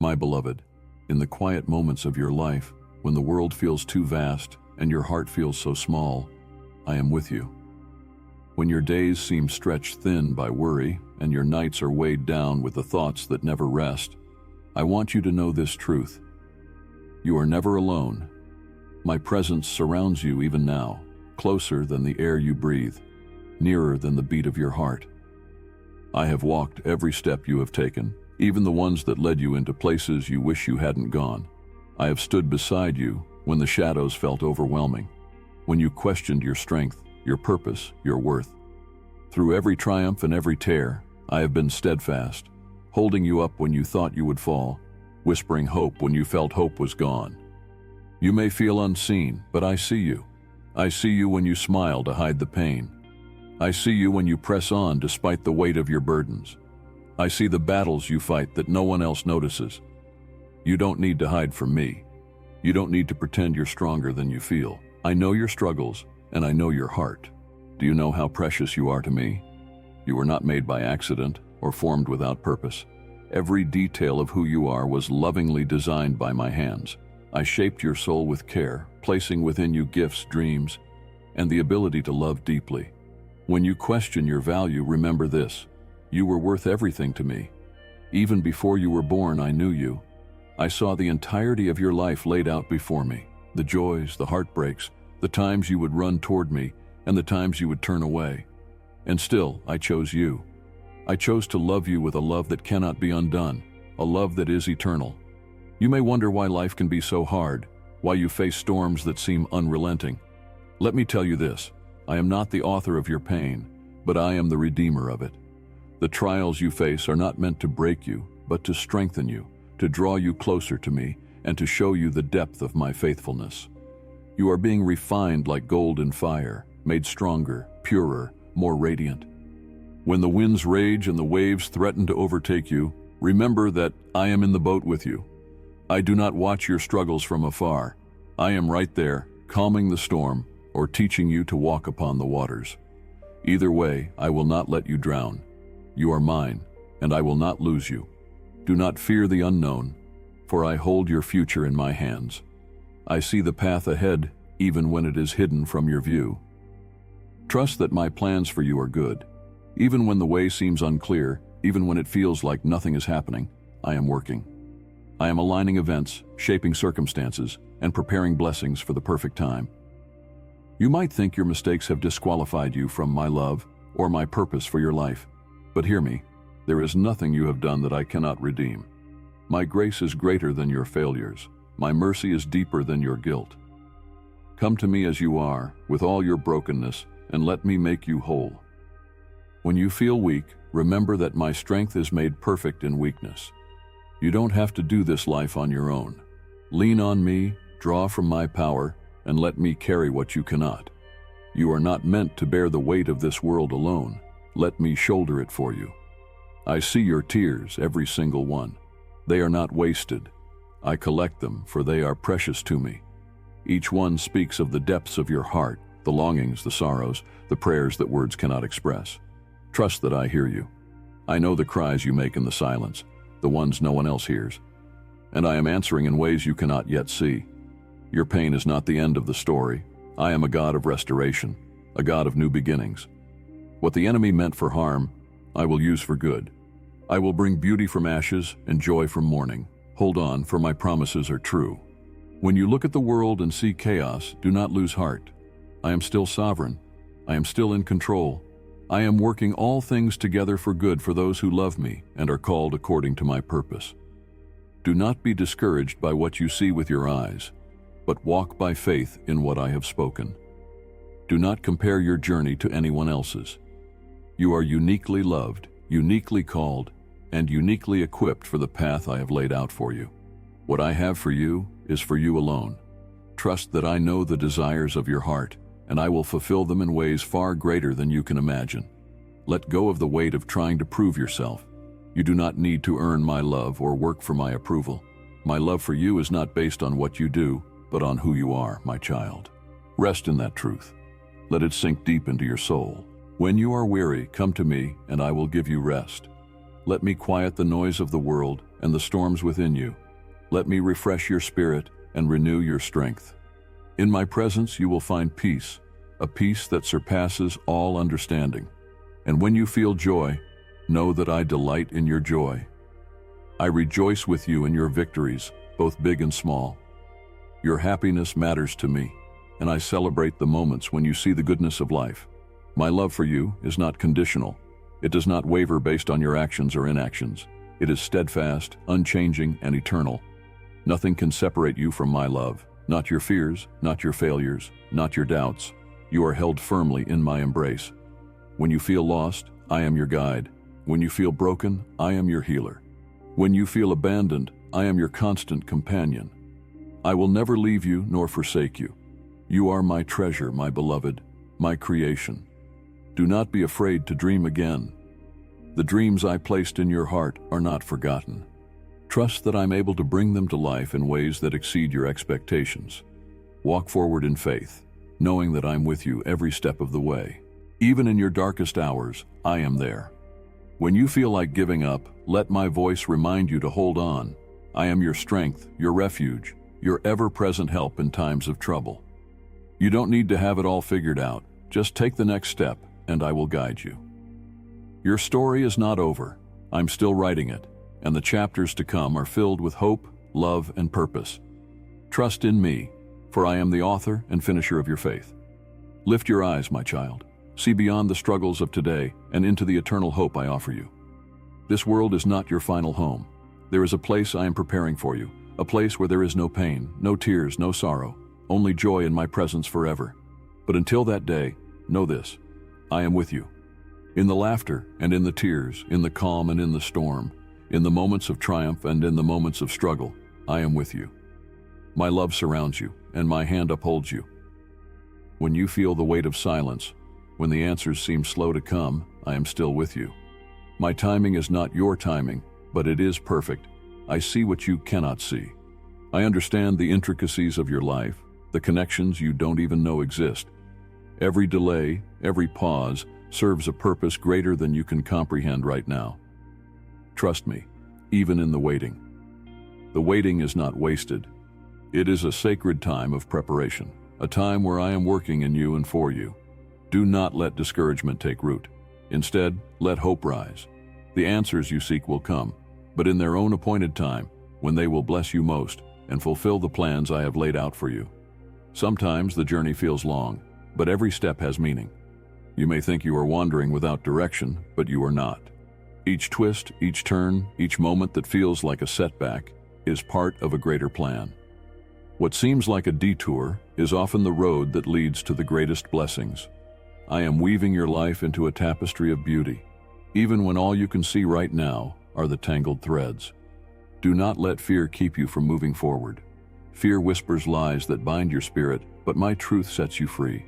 My beloved, in the quiet moments of your life, when the world feels too vast and your heart feels so small, I am with you. When your days seem stretched thin by worry and your nights are weighed down with the thoughts that never rest, I want you to know this truth. You are never alone. My presence surrounds you even now, closer than the air you breathe, nearer than the beat of your heart. I have walked every step you have taken, even the ones that led you into places you wish you hadn't gone. I have stood beside you when the shadows felt overwhelming, when you questioned your strength, your purpose, your worth. Through every triumph and every tear, I have been steadfast, holding you up when you thought you would fall, whispering hope when you felt hope was gone. You may feel unseen, but I see you. I see you when you smile to hide the pain. I see you when you press on despite the weight of your burdens. I see the battles you fight that no one else notices. You don't need to hide from me. You don't need to pretend you're stronger than you feel. I know your struggles, and I know your heart. Do you know how precious you are to me? You were not made by accident or formed without purpose. Every detail of who you are was lovingly designed by my hands. I shaped your soul with care, placing within you gifts, dreams, and the ability to love deeply. When you question your value, remember this: you were worth everything to me. Even before you were born, I knew you. I saw the entirety of your life laid out before me, the joys, the heartbreaks, the times you would run toward me, and the times you would turn away. And still, I chose you. I chose to love you with a love that cannot be undone, a love that is eternal. You may wonder why life can be so hard, why you face storms that seem unrelenting. Let me tell you this: I am not the author of your pain, but I am the redeemer of it. The trials you face are not meant to break you, but to strengthen you, to draw you closer to me, and to show you the depth of my faithfulness. You are being refined like gold in fire, made stronger, purer, more radiant. When the winds rage and the waves threaten to overtake you, remember that I am in the boat with you. I do not watch your struggles from afar. I am right there, calming the storm or teaching you to walk upon the waters. Either way, I will not let you drown. You are mine, and I will not lose you. Do not fear the unknown, for I hold your future in my hands. I see the path ahead, even when it is hidden from your view. Trust that my plans for you are good. Even when the way seems unclear, even when it feels like nothing is happening, I am working. I am aligning events, shaping circumstances, and preparing blessings for the perfect time. You might think your mistakes have disqualified you from my love or my purpose for your life, but hear me, there is nothing you have done that I cannot redeem. My grace is greater than your failures. My mercy is deeper than your guilt. Come to me as you are, with all your brokenness, and let me make you whole. When you feel weak, remember that my strength is made perfect in weakness. You don't have to do this life on your own. Lean on me, draw from my power, and let me carry what you cannot. You are not meant to bear the weight of this world alone. Let me shoulder it for you. I see your tears, every single one. They are not wasted. I collect them, for they are precious to me. Each one speaks of the depths of your heart, the longings, the sorrows, the prayers that words cannot express. Trust that I hear you. I know the cries you make in the silence, the ones no one else hears, and I am answering in ways you cannot yet see. Your pain is not the end of the story. I am a God of restoration, a God of new beginnings. What the enemy meant for harm, I will use for good. I will bring beauty from ashes and joy from mourning. Hold on, for my promises are true. When you look at the world and see chaos, do not lose heart. I am still sovereign. I am still in control. I am working all things together for good for those who love me and are called according to my purpose. Do not be discouraged by what you see with your eyes, but walk by faith in what I have spoken. Do not compare your journey to anyone else's. You are uniquely loved, uniquely called, and uniquely equipped for the path I have laid out for you. What I have for you is for you alone. Trust that I know the desires of your heart, and I will fulfill them in ways far greater than you can imagine. Let go of the weight of trying to prove yourself. You do not need to earn my love or work for my approval. My love for you is not based on what you do, but on who you are, my child. Rest in that truth. Let it sink deep into your soul. When you are weary, come to me, and I will give you rest. Let me quiet the noise of the world and the storms within you. Let me refresh your spirit and renew your strength. In my presence you will find peace, a peace that surpasses all understanding. And when you feel joy, know that I delight in your joy. I rejoice with you in your victories, both big and small. Your happiness matters to me, and I celebrate the moments when you see the goodness of life. My love for you is not conditional. It does not waver based on your actions or inactions. It is steadfast, unchanging, and eternal. Nothing can separate you from my love. Not your fears, not your failures, not your doubts. You are held firmly in my embrace. When you feel lost, I am your guide. When you feel broken, I am your healer. When you feel abandoned, I am your constant companion. I will never leave you nor forsake you. You are my treasure, my beloved, my creation. Do not be afraid to dream again. The dreams I placed in your heart are not forgotten. Trust that I'm able to bring them to life in ways that exceed your expectations. Walk forward in faith, knowing that I'm with you every step of the way. Even in your darkest hours, I am there. When you feel like giving up, let my voice remind you to hold on. I am your strength, your refuge, your ever-present help in times of trouble. You don't need to have it all figured out. Just take the next step, and I will guide you. Your story is not over. I'm still writing it, and the chapters to come are filled with hope, love, and purpose. Trust in me, for I am the author and finisher of your faith. Lift your eyes, my child. See beyond the struggles of today and into the eternal hope I offer you. This world is not your final home. There is a place I am preparing for you, a place where there is no pain, no tears, no sorrow, only joy in my presence forever. But until that day, know this: I am with you. In the laughter and in the tears, in the calm and in the storm, in the moments of triumph and in the moments of struggle, I am with you. My love surrounds you, and my hand upholds you. When you feel the weight of silence, when the answers seem slow to come, I am still with you. My timing is not your timing, but it is perfect. I see what you cannot see. I understand the intricacies of your life, the connections you don't even know exist. Every delay, every pause, serves a purpose greater than you can comprehend right now. Trust me, even in the waiting. The waiting is not wasted. It is a sacred time of preparation, a time where I am working in you and for you. Do not let discouragement take root. Instead, let hope rise. The answers you seek will come, but in their own appointed time, when they will bless you most and fulfill the plans I have laid out for you. Sometimes the journey feels long, but every step has meaning. You may think you are wandering without direction, but you are not. Each twist, each turn, each moment that feels like a setback is part of a greater plan. What seems like a detour is often the road that leads to the greatest blessings. I am weaving your life into a tapestry of beauty, even when all you can see right now are the tangled threads. Do not let fear keep you from moving forward. Fear whispers lies that bind your spirit, but my truth sets you free.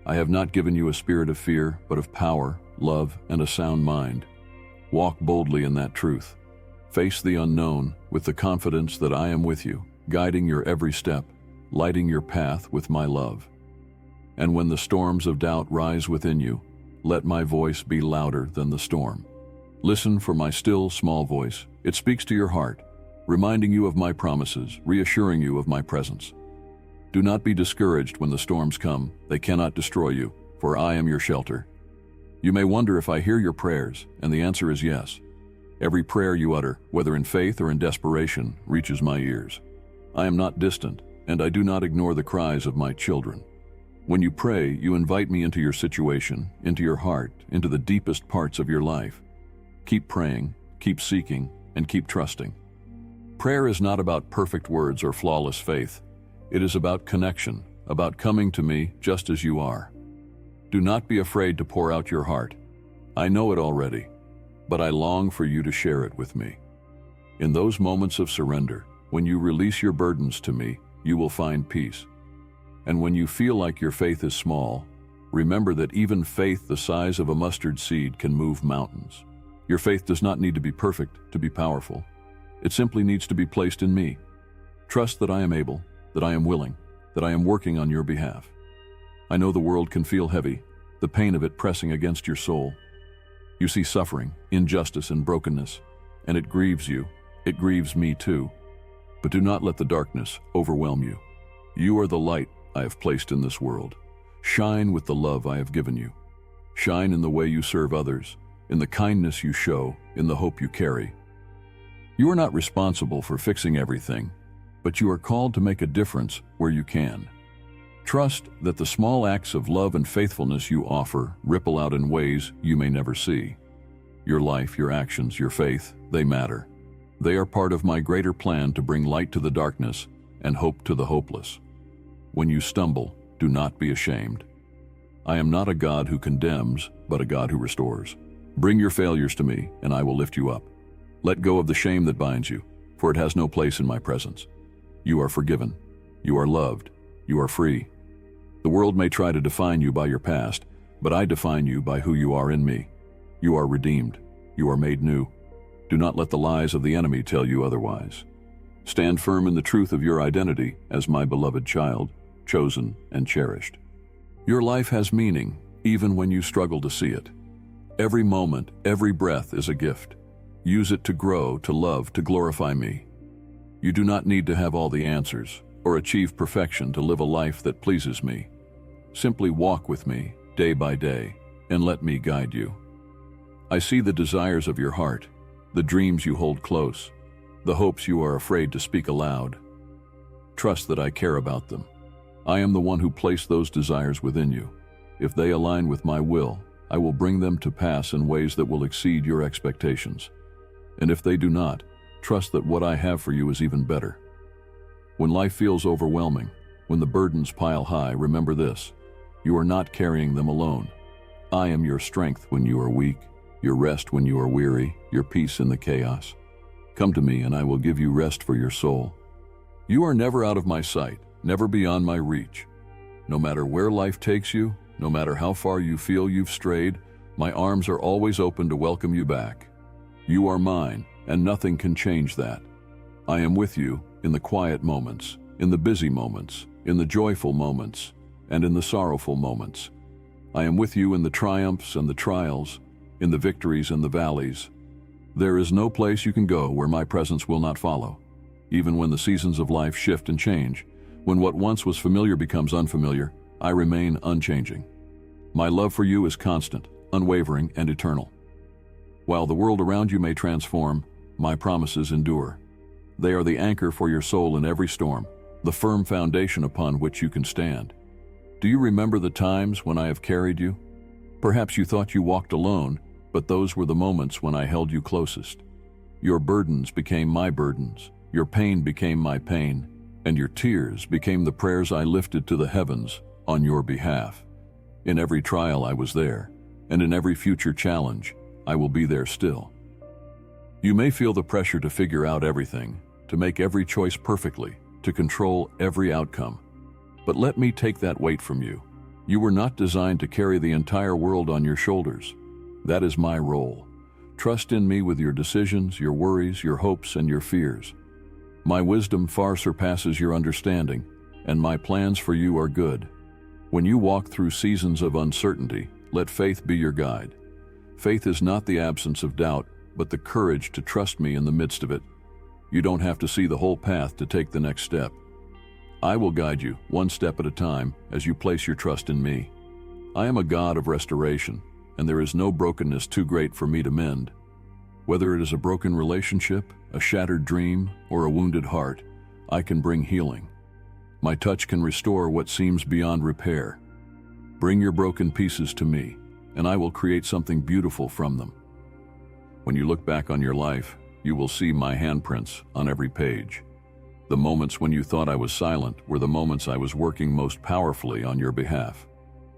I have not given you a spirit of fear, but of power, love, and a sound mind. Walk boldly in that truth. Face the unknown with the confidence that I am with you, guiding your every step, lighting your path with my love. And when the storms of doubt rise within you, let my voice be louder than the storm. Listen for my still, small voice. It speaks to your heart, reminding you of my promises, reassuring you of my presence. Do not be discouraged when the storms come. They cannot destroy you, for I am your shelter. You may wonder if I hear your prayers, and the answer is yes. Every prayer you utter, whether in faith or in desperation, reaches my ears. I am not distant, and I do not ignore the cries of my children. When you pray, you invite me into your situation, into your heart, into the deepest parts of your life. Keep praying, keep seeking, and keep trusting. Prayer is not about perfect words or flawless faith. It is about connection, about coming to me just as you are. Do not be afraid to pour out your heart. I know it already, but I long for you to share it with me. In those moments of surrender, when you release your burdens to me, you will find peace. And when you feel like your faith is small, remember that even faith the size of a mustard seed can move mountains. Your faith does not need to be perfect to be powerful. It simply needs to be placed in me. Trust that I am able, that I am willing, that I am working on your behalf. I know the world can feel heavy, the pain of it pressing against your soul. You see suffering, injustice, and brokenness, and it grieves you. It grieves me too. But do not let the darkness overwhelm you. You are the light I have placed in this world. Shine with the love I have given you. Shine in the way you serve others, in the kindness you show, in the hope you carry. You are not responsible for fixing everything, but you are called to make a difference where you can. Trust that the small acts of love and faithfulness you offer ripple out in ways you may never see. Your life, your actions, your faith, they matter. They are part of my greater plan to bring light to the darkness and hope to the hopeless. When you stumble, do not be ashamed. I am not a God who condemns, but a God who restores. Bring your failures to me, and I will lift you up. Let go of the shame that binds you, for it has no place in my presence. You are forgiven. You are loved. You are free. The world may try to define you by your past, but I define you by who you are in me. You are redeemed. You are made new. Do not let the lies of the enemy tell you otherwise. Stand firm in the truth of your identity as my beloved child, chosen and cherished. Your life has meaning, even when you struggle to see it. Every moment, every breath is a gift. Use it to grow, to love, to glorify me. You do not need to have all the answers or achieve perfection to live a life that pleases me. Simply walk with me, day by day, and let me guide you. I see the desires of your heart, the dreams you hold close, the hopes you are afraid to speak aloud. Trust that I care about them. I am the one who placed those desires within you. If they align with my will, I will bring them to pass in ways that will exceed your expectations. And if they do not, trust that what I have for you is even better. When life feels overwhelming, when the burdens pile high, remember this: you are not carrying them alone. I am your strength when you are weak, your rest when you are weary, your peace in the chaos. Come to me and I will give you rest for your soul. You are never out of my sight, never beyond my reach. No matter where life takes you, no matter how far you feel you've strayed, my arms are always open to welcome you back. You are mine, and nothing can change that. I am with you in the quiet moments, in the busy moments, in the joyful moments, and in the sorrowful moments. I am with you in the triumphs and the trials, in the victories and the valleys. There is no place you can go where my presence will not follow. Even when the seasons of life shift and change, when what once was familiar becomes unfamiliar, I remain unchanging. My love for you is constant, unwavering, and eternal. While the world around you may transform, my promises endure. They are the anchor for your soul in every storm, the firm foundation upon which you can stand. Do you remember the times when I have carried you? Perhaps you thought you walked alone, but those were the moments when I held you closest. Your burdens became my burdens, your pain became my pain, and your tears became the prayers I lifted to the heavens on your behalf. In every trial I was there, and in every future challenge, I will be there still. You may feel the pressure to figure out everything, to make every choice perfectly, to control every outcome. But let me take that weight from you. You were not designed to carry the entire world on your shoulders. That is my role. Trust in me with your decisions, your worries, your hopes, and your fears. My wisdom far surpasses your understanding, and my plans for you are good. When you walk through seasons of uncertainty, let faith be your guide. Faith is not the absence of doubt, but the courage to trust me in the midst of it. You don't have to see the whole path to take the next step. I will guide you, one step at a time, as you place your trust in me. I am a God of restoration, and there is no brokenness too great for me to mend. Whether it is a broken relationship, a shattered dream, or a wounded heart, I can bring healing. My touch can restore what seems beyond repair. Bring your broken pieces to me, and I will create something beautiful from them. When you look back on your life, you will see my handprints on every page. The moments when you thought I was silent were the moments I was working most powerfully on your behalf.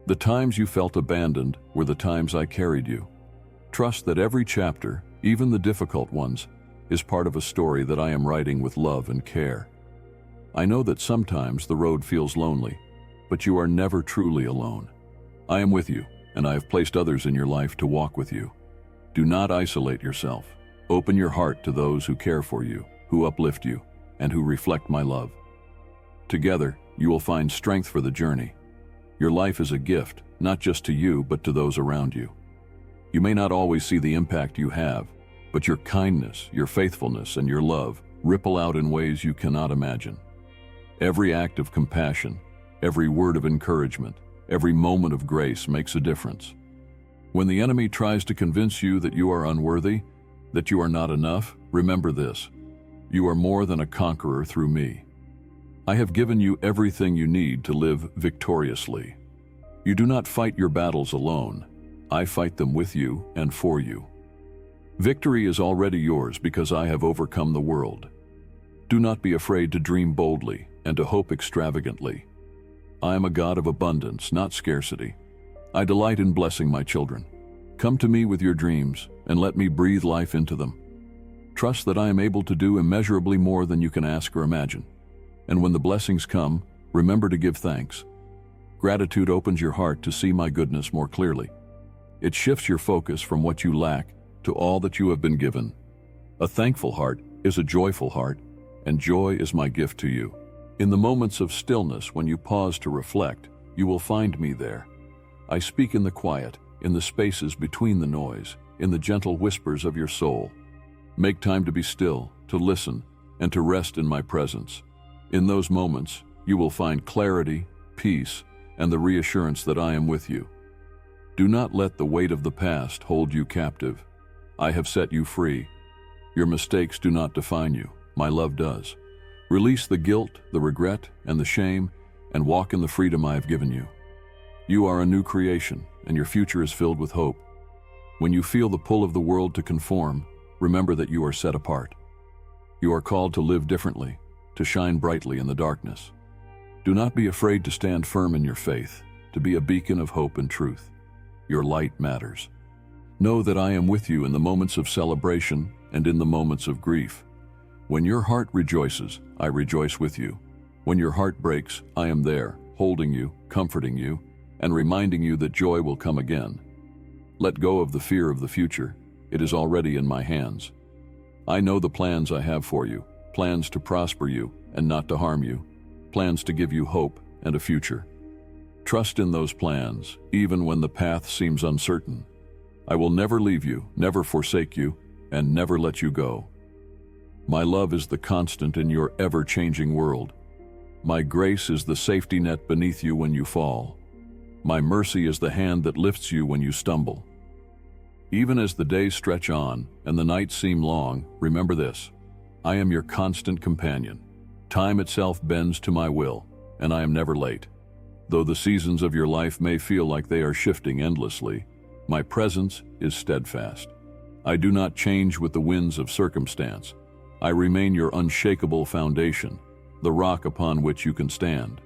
The times you felt abandoned were the times I carried you. Trust that every chapter, even the difficult ones, is part of a story that I am writing with love and care. I know that sometimes the road feels lonely, but you are never truly alone. I am with you, and I have placed others in your life to walk with you. Do not isolate yourself. Open your heart to those who care for you, who uplift you, and who reflect my love. Together, you will find strength for the journey. Your life is a gift, not just to you, but to those around you. You may not always see the impact you have, but your kindness, your faithfulness, and your love ripple out in ways you cannot imagine. Every act of compassion, every word of encouragement, every moment of grace makes a difference. When the enemy tries to convince you that you are unworthy, that you are not enough, remember this: you are more than a conqueror through me. I have given you everything you need to live victoriously. You do not fight your battles alone. I fight them with you and for you. Victory is already yours because I have overcome the world. Do not be afraid to dream boldly and to hope extravagantly. I am a God of abundance, not scarcity. I delight in blessing my children. Come to me with your dreams and let me breathe life into them. Trust that I am able to do immeasurably more than you can ask or imagine. And when the blessings come, remember to give thanks. Gratitude opens your heart to see my goodness more clearly. It shifts your focus from what you lack to all that you have been given. A thankful heart is a joyful heart, and joy is my gift to you. In the moments of stillness, when you pause to reflect, you will find me there. I speak in the quiet, in the spaces between the noise, in the gentle whispers of your soul. Make time to be still, to listen, and to rest in my presence. In those moments, you will find clarity, peace, and the reassurance that I am with you. Do not let the weight of the past hold you captive. I have set you free. Your mistakes do not define you. My love does. Release the guilt, the regret, and the shame, and walk in the freedom I have given you. You are a new creation, and your future is filled with hope. When you feel the pull of the world to conform, remember that you are set apart. You are called to live differently, to shine brightly in the darkness. Do not be afraid to stand firm in your faith, to be a beacon of hope and truth. Your light matters. Know that I am with you in the moments of celebration and in the moments of grief. When your heart rejoices, I rejoice with you. When your heart breaks, I am there, holding you, comforting you, and reminding you that joy will come again. Let go of the fear of the future. It is already in my hands. I know the plans I have for you, plans to prosper you and not to harm you, plans to give you hope and a future. Trust in those plans, even when the path seems uncertain. I will never leave you, never forsake you, and never let you go. My love is the constant in your ever-changing world. My grace is the safety net beneath you when you fall. My mercy is the hand that lifts you when you stumble. Even as the days stretch on and the nights seem long, remember this: I am your constant companion. Time itself bends to my will, and I am never late. Though the seasons of your life may feel like they are shifting endlessly, my presence is steadfast. I do not change with the winds of circumstance. I remain your unshakable foundation, the rock upon which you can stand.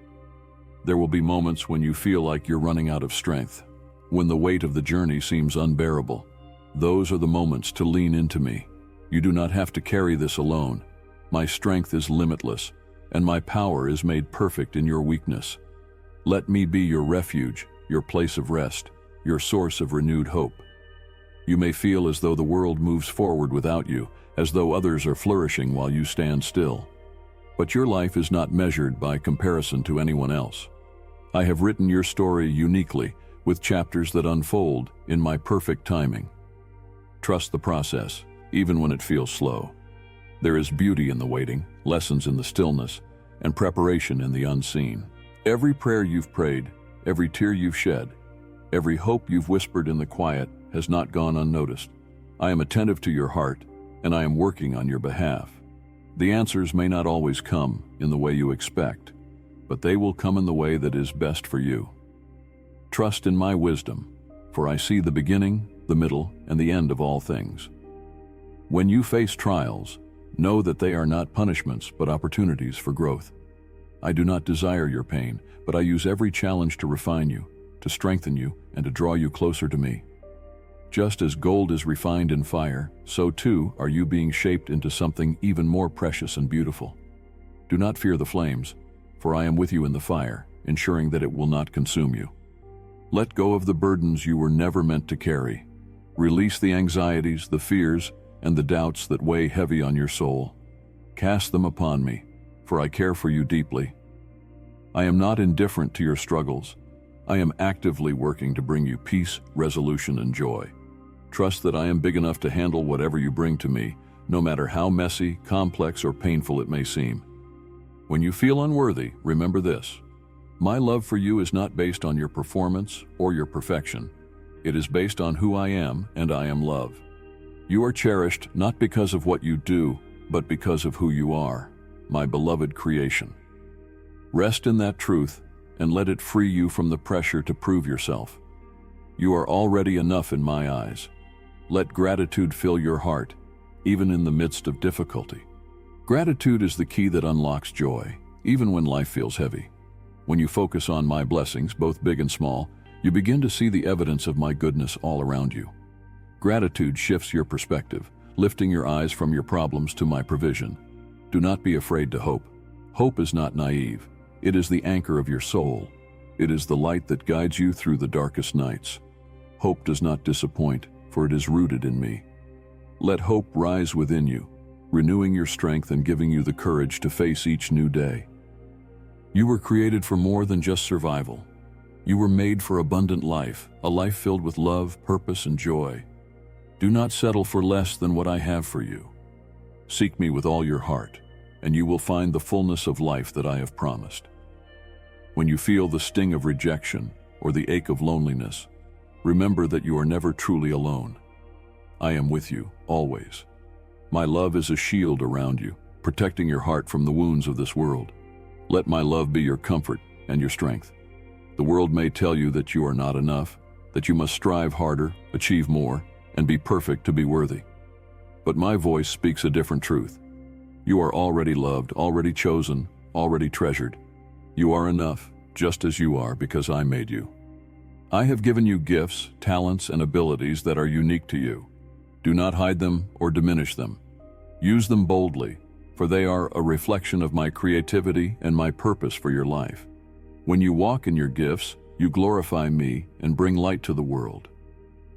There will be moments when you feel like you're running out of strength, when the weight of the journey seems unbearable. Those are the moments to lean into me. You do not have to carry this alone. My strength is limitless, and my power is made perfect in your weakness. Let me be your refuge, your place of rest, your source of renewed hope. You may feel as though the world moves forward without you, as though others are flourishing while you stand still. But your life is not measured by comparison to anyone else. I have written your story uniquely, with chapters that unfold in my perfect timing. Trust the process, even when it feels slow. There is beauty in the waiting, lessons in the stillness, and preparation in the unseen. Every prayer you've prayed, every tear you've shed, every hope you've whispered in the quiet has not gone unnoticed. I am attentive to your heart, and I am working on your behalf. The answers may not always come in the way you expect, but they will come in the way that is best for you. Trust in my wisdom, for I see the beginning, the middle, and the end of all things. When you face trials, know that they are not punishments but opportunities for growth. I do not desire your pain, but I use every challenge to refine you, to strengthen you, and to draw you closer to me. Just as gold is refined in fire, so too are you being shaped into something even more precious and beautiful. Do not fear the flames, for I am with you in the fire, ensuring that it will not consume you. Let go of the burdens you were never meant to carry. Release the anxieties, the fears, and the doubts that weigh heavy on your soul. Cast them upon me, for I care for you deeply. I am not indifferent to your struggles. I am actively working to bring you peace, resolution, and joy. Trust that I am big enough to handle whatever you bring to me, no matter how messy, complex, or painful it may seem. When you feel unworthy, remember this. My love for you is not based on your performance or your perfection. It is based on who I am, and I am love. You are cherished not because of what you do, but because of who you are, my beloved creation. Rest in that truth and let it free you from the pressure to prove yourself. You are already enough in my eyes. Let gratitude fill your heart, even in the midst of difficulty. Gratitude is the key that unlocks joy, even when life feels heavy. When you focus on my blessings, both big and small, you begin to see the evidence of my goodness all around you. Gratitude shifts your perspective, lifting your eyes from your problems to my provision. Do not be afraid to hope. Hope is not naive. It is the anchor of your soul. It is the light that guides you through the darkest nights. Hope does not disappoint, for it is rooted in me. Let hope rise within you, renewing your strength and giving you the courage to face each new day. You were created for more than just survival. You were made for abundant life, a life filled with love, purpose, and joy. Do not settle for less than what I have for you. Seek me with all your heart, and you will find the fullness of life that I have promised. When you feel the sting of rejection or the ache of loneliness, remember that you are never truly alone. I am with you, always. My love is a shield around you, protecting your heart from the wounds of this world. Let my love be your comfort and your strength. The world may tell you that you are not enough, that you must strive harder, achieve more, and be perfect to be worthy. But my voice speaks a different truth. You are already loved, already chosen, already treasured. You are enough, just as you are, because I made you. I have given you gifts, talents, and abilities that are unique to you. Do not hide them or diminish them. Use them boldly, for they are a reflection of my creativity and my purpose for your life. When you walk in your gifts, you glorify me and bring light to the world.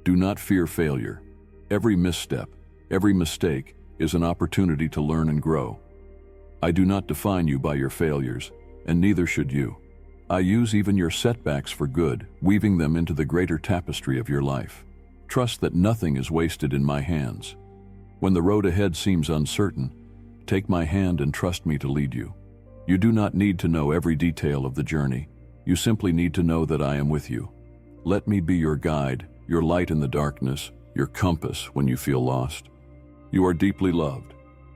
Do not fear failure. Every misstep, every mistake is an opportunity to learn and grow. I do not define you by your failures, and neither should you. I use even your setbacks for good, weaving them into the greater tapestry of your life. Trust that nothing is wasted in my hands. When the road ahead seems uncertain, take my hand and trust me to lead you. You do not need to know every detail of the journey. You simply need to know that I am with you. Let me be your guide, your light in the darkness, your compass when you feel lost. You are deeply loved,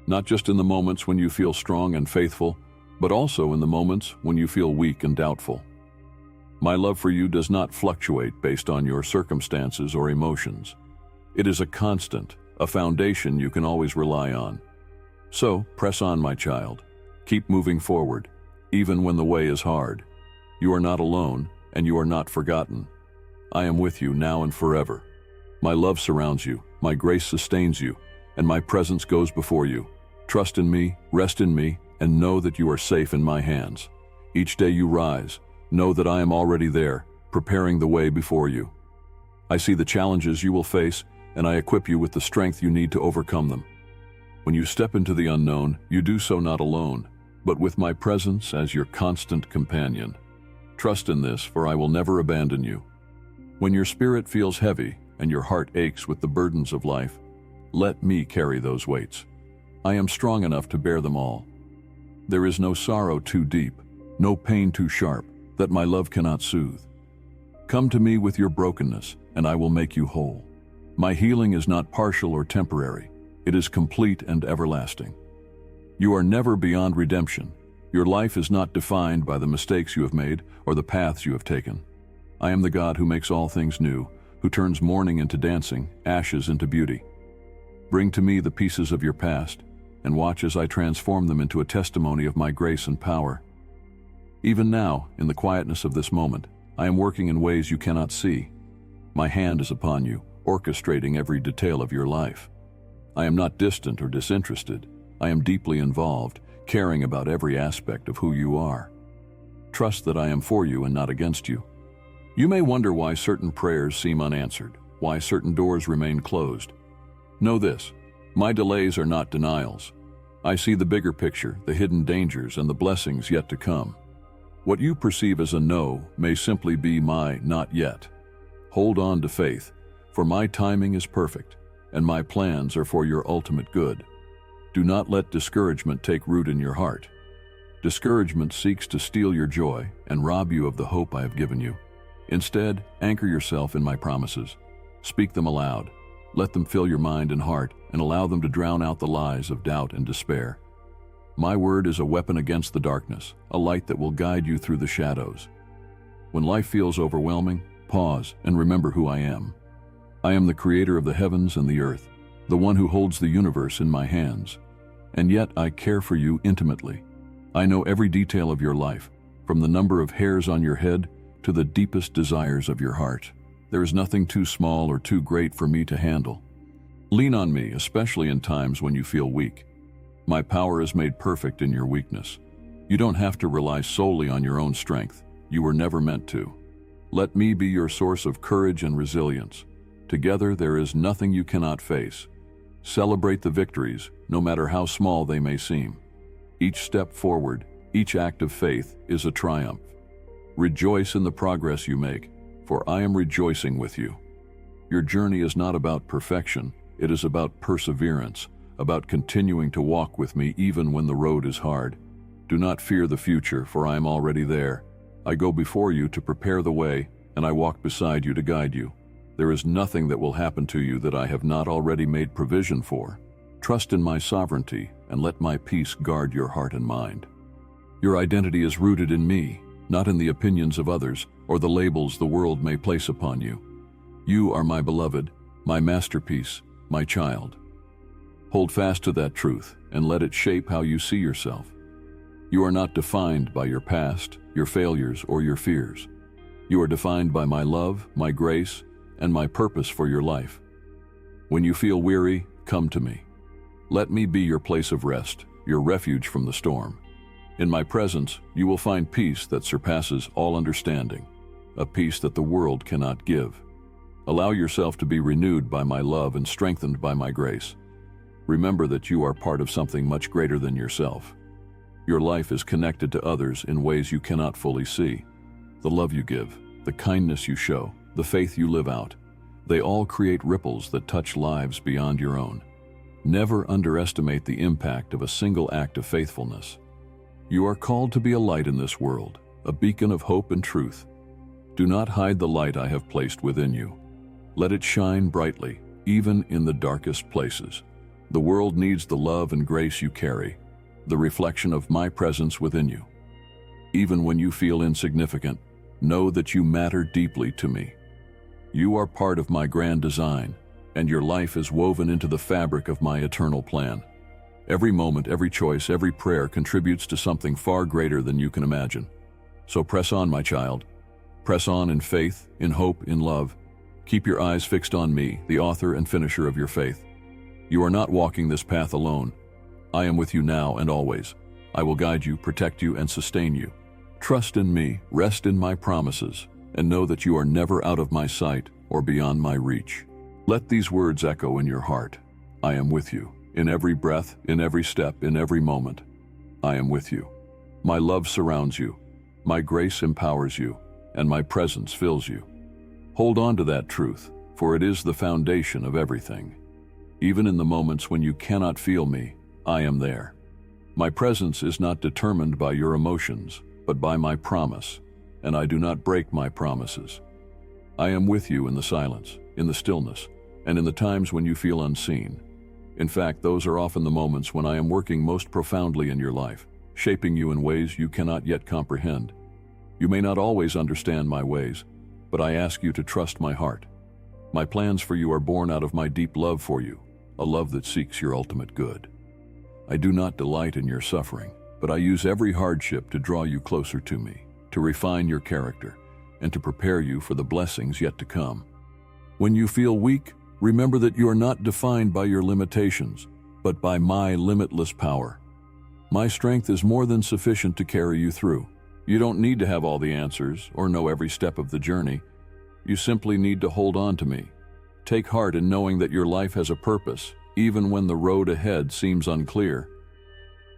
not just in the moments when you feel strong and faithful, but also in the moments when you feel weak and doubtful. My love for you does not fluctuate based on your circumstances or emotions. It is a constant, a foundation you can always rely on. So, press on, my child. Keep moving forward, even when the way is hard. You are not alone, and you are not forgotten. I am with you now and forever. My love surrounds you, my grace sustains you, and my presence goes before you. Trust in me, rest in me, and know that you are safe in my hands. Each day you rise, know that I am already there, preparing the way before you. I see the challenges you will face, and I equip you with the strength you need to overcome them. When you step into the unknown, you do so not alone, but with my presence as your constant companion. Trust in this, for I will never abandon you. When your spirit feels heavy and your heart aches with the burdens of life, let me carry those weights. I am strong enough to bear them all. There is no sorrow too deep, no pain too sharp, that my love cannot soothe. Come to me with your brokenness, and I will make you whole. My healing is not partial or temporary. It is complete and everlasting. You are never beyond redemption. Your life is not defined by the mistakes you have made or the paths you have taken. I am the God who makes all things new, who turns mourning into dancing, ashes into beauty. Bring to me the pieces of your past, and watch as I transform them into a testimony of my grace and power. Even now, in the quietness of this moment, I am working in ways you cannot see. My hand is upon you, orchestrating every detail of your life. I am not distant or disinterested. I am deeply involved, caring about every aspect of who you are. Trust that I am for you and not against you. You may wonder why certain prayers seem unanswered, why certain doors remain closed. Know this, my delays are not denials. I see the bigger picture, the hidden dangers, and the blessings yet to come. What you perceive as a no may simply be my not yet. Hold on to faith, For my timing is perfect, and my plans are for your ultimate good. Do not let discouragement take root in your heart. Discouragement seeks to steal your joy and rob you of the hope I have given you. Instead, anchor yourself in my promises. Speak them aloud. Let them fill your mind and heart, and allow them to drown out the lies of doubt and despair. My word is a weapon against the darkness, a light that will guide you through the shadows. When life feels overwhelming, pause and remember who I am. I am the creator of the heavens and the earth, the one who holds the universe in my hands. And yet I care for you intimately. I know every detail of your life, from the number of hairs on your head to the deepest desires of your heart. There is nothing too small or too great for me to handle. Lean on me, especially in times when you feel weak. My power is made perfect in your weakness. You don't have to rely solely on your own strength. You were never meant to. Let me be your source of courage and resilience. Together, there is nothing you cannot face. Celebrate the victories, no matter how small they may seem. Each step forward, each act of faith is a triumph. Rejoice in the progress you make, for I am rejoicing with you. Your journey is not about perfection, it is about perseverance, about continuing to walk with me even when the road is hard. Do not fear the future, for I am already there. I go before you to prepare the way, and I walk beside you to guide you. There is nothing that will happen to you that I have not already made provision for. Trust in my sovereignty, and let my peace guard your heart and mind. Your identity is rooted in me, not in the opinions of others or the labels the world may place upon you. You are my beloved, my masterpiece, my child. Hold fast to that truth and let it shape how you see yourself. You are not defined by your past, your failures, or your fears. You are defined by my love, my grace, and my purpose for your life. When you feel weary, come to me. Let me be your place of rest, your refuge from the storm. In my presence, you will find peace that surpasses all understanding, a peace that the world cannot give. Allow yourself to be renewed by my love and strengthened by my grace. Remember that you are part of something much greater than yourself. Your life is connected to others in ways you cannot fully see. The love you give, the kindness you show, the faith you live out, they all create ripples that touch lives beyond your own. Never underestimate the impact of a single act of faithfulness. You are called to be a light in this world, a beacon of hope and truth. Do not hide the light I have placed within you. Let it shine brightly, even in the darkest places. The world needs the love and grace you carry, the reflection of my presence within you. Even when you feel insignificant, know that you matter deeply to me. You are part of my grand design, and your life is woven into the fabric of my eternal plan. Every moment, every choice, every prayer contributes to something far greater than you can imagine. So press on, my child. Press on in faith, in hope, in love. Keep your eyes fixed on me, the author and finisher of your faith. You are not walking this path alone. I am with you now and always. I will guide you, protect you, and sustain you. Trust in me, rest in my promises, and know that you are never out of my sight or beyond my reach. Let these words echo in your heart. I am with you. In every breath, in every step, in every moment, I am with you. My love surrounds you, my grace empowers you, and my presence fills you. Hold on to that truth, for it is the foundation of everything. Even in the moments when you cannot feel me, I am there. My presence is not determined by your emotions, but by my promise, and I do not break my promises. I am with you in the silence, in the stillness, and in the times when you feel unseen. In fact, those are often the moments when I am working most profoundly in your life, shaping you in ways you cannot yet comprehend. You may not always understand my ways, but I ask you to trust my heart. My plans for you are born out of my deep love for you, a love that seeks your ultimate good. I do not delight in your suffering, but I use every hardship to draw you closer to me, to refine your character, and to prepare you for the blessings yet to come. When you feel weak, remember that you are not defined by your limitations, but by my limitless power. My strength is more than sufficient to carry you through. You don't need to have all the answers or know every step of the journey. You simply need to hold on to me. Take heart in knowing that your life has a purpose, even when the road ahead seems unclear.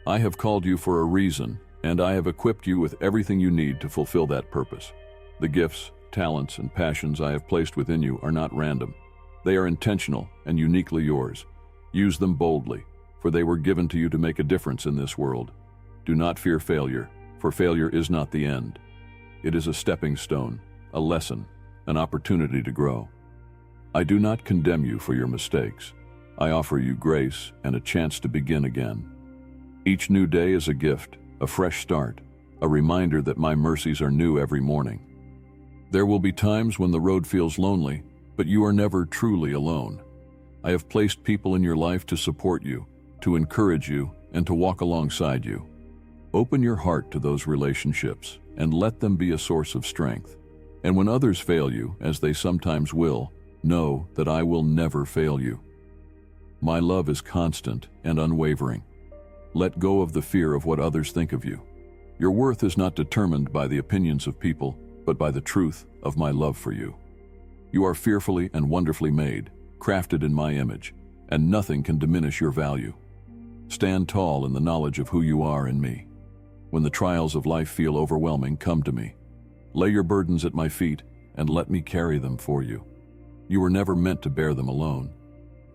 I have called you for a reason, and I have equipped you with everything you need to fulfill that purpose. The gifts, talents, and passions I have placed within you are not random. They are intentional and uniquely yours. Use them boldly, for they were given to you to make a difference in this world. Do not fear failure, for failure is not the end. It is a stepping stone, a lesson, an opportunity to grow. I do not condemn you for your mistakes. I offer you grace and a chance to begin again. Each new day is a gift, a fresh start, a reminder that my mercies are new every morning. There will be times when the road feels lonely, but you are never truly alone. I have placed people in your life to support you, to encourage you, and to walk alongside you. Open your heart to those relationships and let them be a source of strength. And when others fail you, as they sometimes will, know that I will never fail you. My love is constant and unwavering. Let go of the fear of what others think of you. Your worth is not determined by the opinions of people, but by the truth of my love for you. You are fearfully and wonderfully made, crafted in my image, and nothing can diminish your value. Stand tall in the knowledge of who you are in me. When the trials of life feel overwhelming, come to me. Lay your burdens at my feet and let me carry them for you. You were never meant to bear them alone.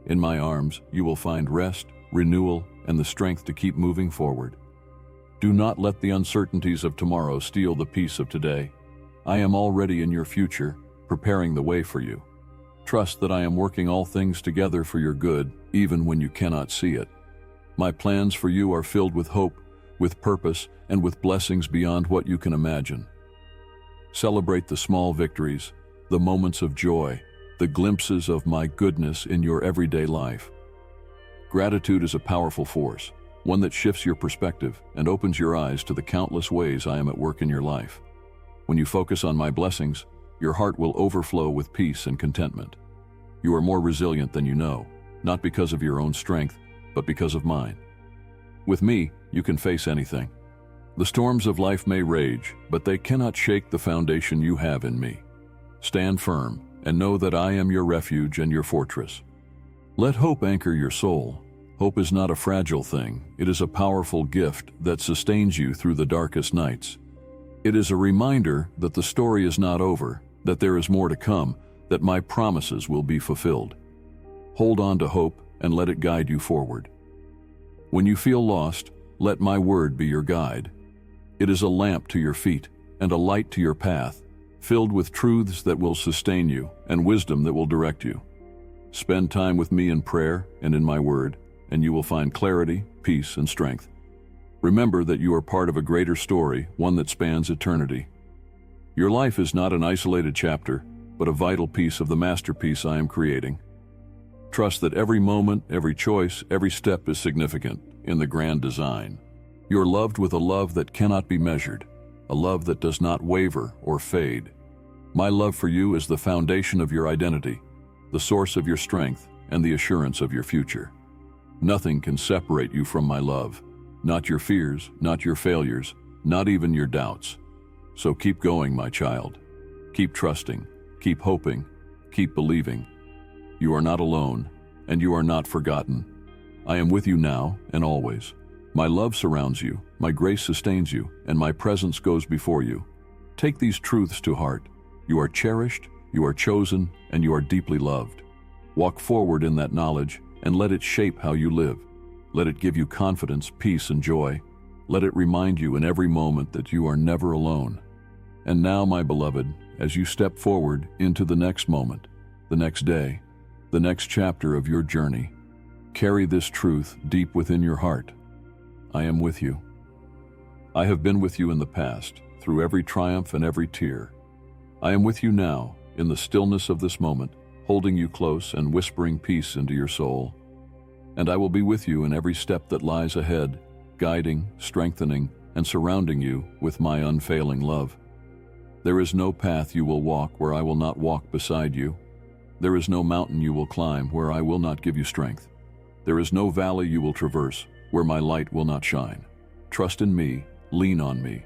In my arms, you will find rest, renewal, and the strength to keep moving forward. Do not let the uncertainties of tomorrow steal the peace of today. I am already in your future, preparing the way for you. Trust that I am working all things together for your good, even when you cannot see it. My plans for you are filled with hope, with purpose, and with blessings beyond what you can imagine. Celebrate the small victories, the moments of joy, the glimpses of my goodness in your everyday life. Gratitude is a powerful force, one that shifts your perspective and opens your eyes to the countless ways I am at work in your life. When you focus on my blessings, your heart will overflow with peace and contentment. You are more resilient than you know, not because of your own strength, but because of mine. With me, you can face anything. The storms of life may rage, but they cannot shake the foundation you have in me. Stand firm and know that I am your refuge and your fortress. Let hope anchor your soul. Hope is not a fragile thing. It is a powerful gift that sustains you through the darkest nights. It is a reminder that the story is not over, that there is more to come, that my promises will be fulfilled. Hold on to hope and let it guide you forward. When you feel lost, let my word be your guide. It is a lamp to your feet and a light to your path, filled with truths that will sustain you and wisdom that will direct you. Spend time with me in prayer and in my word, and you will find clarity, peace, and strength. Remember that you are part of a greater story, one that spans eternity. Your life is not an isolated chapter, but a vital piece of the masterpiece I am creating. Trust that every moment, every choice, every step is significant in the grand design. You are loved with a love that cannot be measured, a love that does not waver or fade. My love for you is the foundation of your identity, the source of your strength, and the assurance of your future. Nothing can separate you from my love, not your fears, not your failures, not even your doubts. So keep going, my child. Keep trusting, keep hoping, keep believing. You are not alone, and you are not forgotten. I am with you now and always. My love surrounds you, my grace sustains you, and my presence goes before you. Take these truths to heart. You are cherished, you are chosen, and you are deeply loved. Walk forward in that knowledge and let it shape how you live. Let it give you confidence, peace, and joy. Let it remind you in every moment that you are never alone. And now, my beloved, as you step forward into the next moment, the next day, the next chapter of your journey, carry this truth deep within your heart. I am with you. I have been with you in the past, through every triumph and every tear. I am with you now, in the stillness of this moment, holding you close and whispering peace into your soul. And I will be with you in every step that lies ahead, guiding, strengthening, and surrounding you with my unfailing love. There is no path you will walk where I will not walk beside you. There is no mountain you will climb where I will not give you strength. There is no valley you will traverse where my light will not shine. Trust in me, lean on me,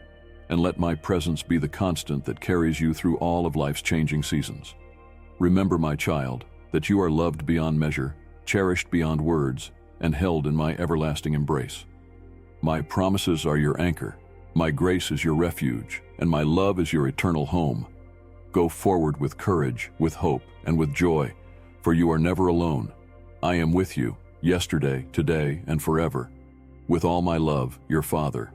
and let my presence be the constant that carries you through all of life's changing seasons. Remember, my child, that you are loved beyond measure, cherished beyond words, and held in my everlasting embrace. My promises are your anchor, my grace is your refuge, and my love is your eternal home. Go forward with courage, with hope, and with joy, For you are never alone. I am with you, yesterday, today, and forever. With all my love, your Father.